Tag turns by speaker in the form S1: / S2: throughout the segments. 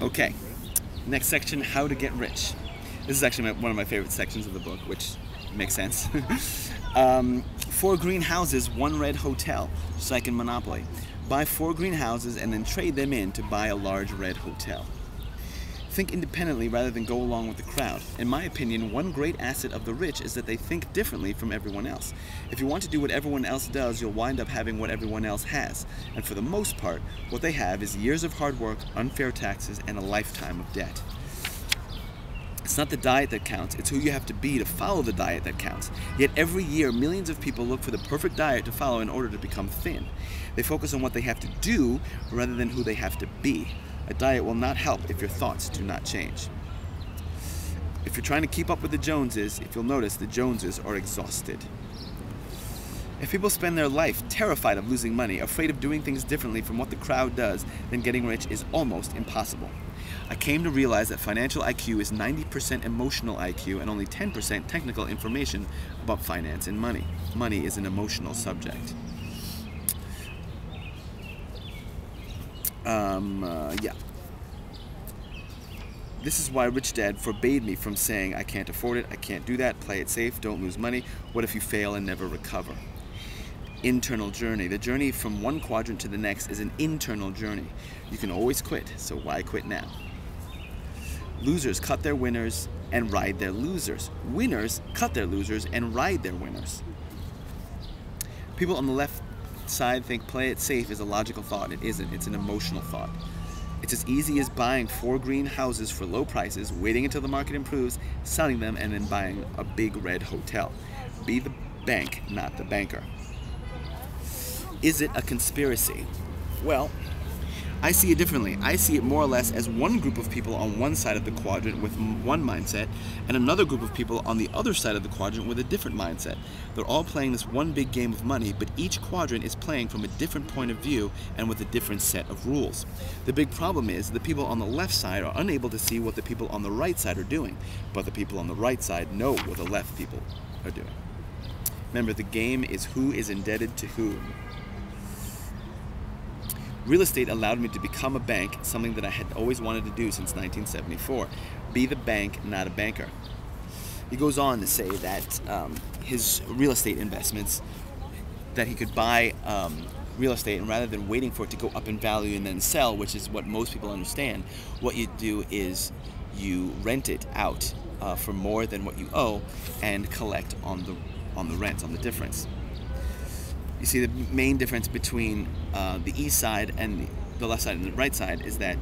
S1: Okay, next section, how to get rich. This is actually one of my favorite sections of the book, which makes sense. 4 green houses, 1 red hotel, just like in Monopoly. Buy 4 green houses and then trade them in to buy a large red hotel. Think independently rather than go along with the crowd. In my opinion, one great asset of the rich is that they think differently from everyone else. If you want to do what everyone else does, you'll wind up having what everyone else has. And for the most part, what they have is years of hard work, unfair taxes, and a lifetime of debt. It's not the diet that counts, it's who you have to be to follow the diet that counts. Yet every year, millions of people look for the perfect diet to follow in order to become thin. They focus on what they have to do rather than who they have to be. A diet will not help if your thoughts do not change. If you're trying to keep up with the Joneses, if you'll notice, the Joneses are exhausted. If people spend their life terrified of losing money, afraid of doing things differently from what the crowd does, then getting rich is almost impossible. I came to realize that financial IQ is 90% emotional IQ and only 10% technical information about finance and money. Money is an emotional subject. Yeah. This is why Rich Dad forbade me from saying, I can't afford it, I can't do that, play it safe, don't lose money, what if you fail and never recover? Internal journey. The journey from one quadrant to the next is an internal journey. You can always quit, so why quit now? Losers cut their winners and ride their losers. Winners cut their losers and ride their winners. People on the left side think play it safe is a logical thought. It isn't. It's an emotional thought. It's as easy as buying 4 green houses for low prices, waiting until the market improves, selling them, and then buying a big red hotel. Be the bank, not the banker. Is it a conspiracy? Well, I see it differently. I see it more or less as one group of people on one side of the quadrant with one mindset and another group of people on the other side of the quadrant with a different mindset. They're all playing this one big game of money, but each quadrant is playing from a different point of view and with a different set of rules. The big problem is the people on the left side are unable to see what the people on the right side are doing, but the people on the right side know what the left people are doing. Remember, the game is who is indebted to whom. Real estate allowed me to become a bank, something that I had always wanted to do since 1974. Be the bank, not a banker. He goes on to say that his real estate investments, that he could buy real estate, and rather than waiting for it to go up in value and then sell, which is what most people understand, what you do is you rent it out for more than what you owe and collect on the rent, on the difference. You see, the main difference between the east side and the left side and the right side is that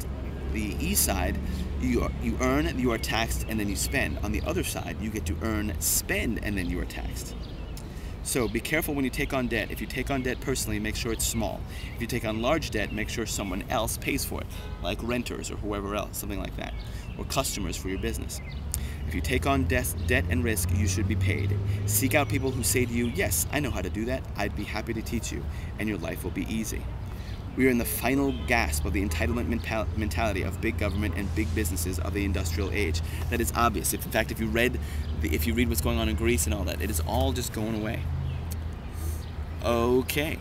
S1: the east side, you earn, you are taxed, and then you spend. On the other side, you get to earn, spend, and then you are taxed. So be careful when you take on debt. If you take on debt personally, make sure it's small. If you take on large debt, make sure someone else pays for it, like renters or whoever else, something like that, or customers for your business. If you take on debt and risk, you should be paid. Seek out people who say to you, yes, I know how to do that, I'd be happy to teach you, and your life will be easy. We are in the final gasp of the entitlement mentality of big government and big businesses of the industrial age. That is obvious. In fact, if you read what's going on in Greece and all that, it is all just going away. Okay.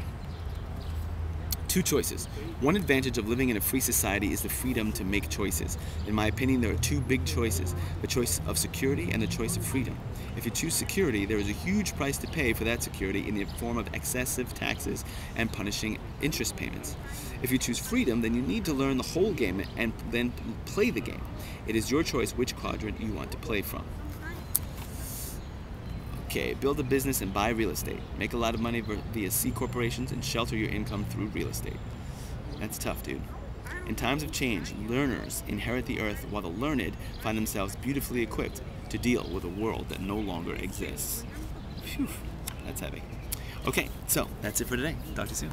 S1: 2 choices. One advantage of living in a free society is the freedom to make choices. In my opinion, there are 2 big choices, the choice of security and the choice of freedom. If you choose security, there is a huge price to pay for that security in the form of excessive taxes and punishing interest payments. If you choose freedom, then you need to learn the whole game and then play the game. It is your choice which quadrant you want to play from. Okay, build a business and buy real estate. Make a lot of money via C corporations and shelter your income through real estate. That's tough, dude. In times of change, learners inherit the earth while the learned find themselves beautifully equipped to deal with a world that no longer exists. Phew, that's heavy. Okay, so that's it for today. Talk to you soon.